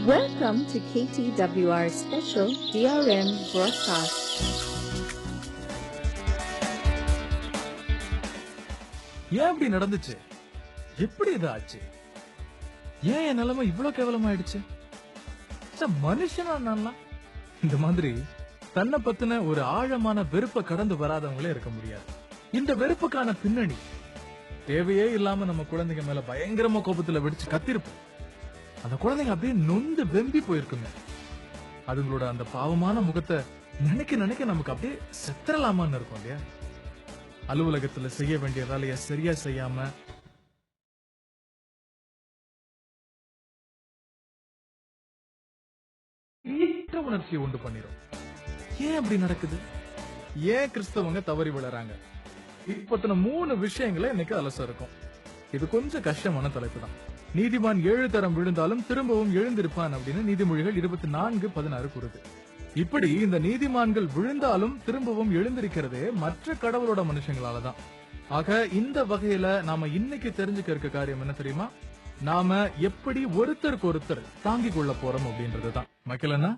Welcome to KTWR special DRM broadcast. ஏன் இப்படி நடந்துச்சு? எப்படி இது ஆச்சு? ஏன் என் நிலைமை இவ்வளவு கேவலமாயிடுச்சு? மனுஷனா நான்லாம் இந்த மாதிரி தன்னை பத்தின ஒரு ஆழமான வெறுப்பை கடந்து வராதவங்களே இருக்க முடியாது. இந்த வெறுப்புக்கான பின்னணி தேவையே இல்லாம நம்ம குழந்தைங்க மேல பயங்கரமா கோபத்துல வெடிச்சு கத்திருப்போம். அந்த குழந்தைங்க அப்படியே நொந்து வெம்பி போயிருக்குங்க. அதுங்களோட அந்த பாவமான முகத்தை நினைக்க நினைக்க நமக்கு அப்படியே செத்துறலாமான்னு இருக்கும் இல்லையா? அலுவலகத்துல செய்ய வேண்டிய வேலையை சரியா செய்யாம ஈட்ட உணர்ச்சியை உண்டு பண்ணிரும். ஏன் அப்படி நடக்குது? ஏன் கிறிஸ்தவங்க தவறி விழறாங்க? இப்பத்தின 3 விஷயங்களை இன்னைக்கு அலச இருக்கும். இது கொஞ்சம் கஷ்டமான தலைப்பு தான். நீதிமான் 7 தரம் விழுந்தாலும் திரும்பவும் எழுந்திருப்பான் அப்படின்னு நீதிமொழிகள் 24:16 கூறுது. இப்படி இந்த நீதிமான்கள் விழுந்தாலும் திரும்பவும் எழுந்திருக்கிறதே மற்ற கடவுளோட மனுஷங்களாலதான். ஆக இந்த வகையில நாம இன்னைக்கு தெரிஞ்சுக்க இருக்க காரியம் என்ன தெரியுமா? நாம எப்படி ஒருத்தருக்கு ஒருத்தர் தாங்கிக் கொள்ள போறோம் அப்படின்றதுதான். மக்களன்னா,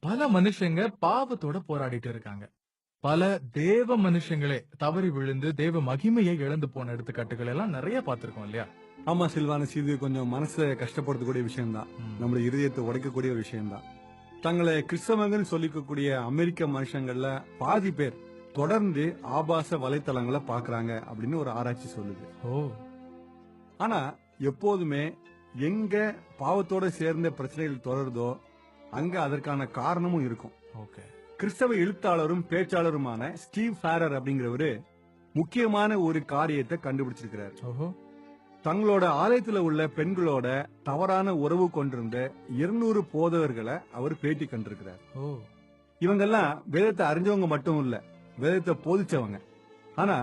பல மனுஷங்க பாவத்தோட போராடிட்டு இருக்காங்க. பல தேவ மனுஷங்களே தவறி விழுந்து தேவ மகிமையை இழந்து போன எடுத்துக்காட்டுகள் எல்லாம் நிறைய பார்த்திருக்கோம் இல்லையா? ஆமா சில்வானஸ், இது கொஞ்சம் மனசை கஷ்டப்படுத்தக்கூடிய விஷயம்தான். நம்முடைய இருதயத்தை உடைக்கக்கூடிய ஒரு விஷயம்தான். தங்களை கிறிஸ்தவங்கள் சொல்லிக்கக்கூடிய அமெரிக்க மனுஷங்கள்ல பாதி பேர் தொடர்ந்து ஆபாச வலைத்தளங்களை பாக்குறாங்க அப்படின்னு ஒரு ஆராய்ச்சி சொல்லுது. ஆனா எப்போதுமே எங்க பாவத்தோட சேர்ந்த பிரச்சனைகள் தொடருதோ அங்க அதற்கான காரணமும் இருக்கும். கிறிஸ்தவ எழுத்தாளரும் பேச்சாளருமான ஸ்டீவ் ஃபேரர் அப்படிங்கிறவரு முக்கியமான ஒரு காரியத்தை கண்டுபிடிச்சிருக்கிறார். தங்களோட ஆலயத்துல உள்ள பெண்களோட தவறான உறவு கொண்டிருந்த 200 போதகர்களை அவர் பேட்டி கண்டிருக்கிறார். இவங்கெல்லாம் வேதத்தை அறிஞ்சவங்க மட்டும் இல்ல, வேதத்தை போதிச்சவங்க. ஆனா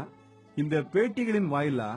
இந்த பேட்டிகளின் வாயிலா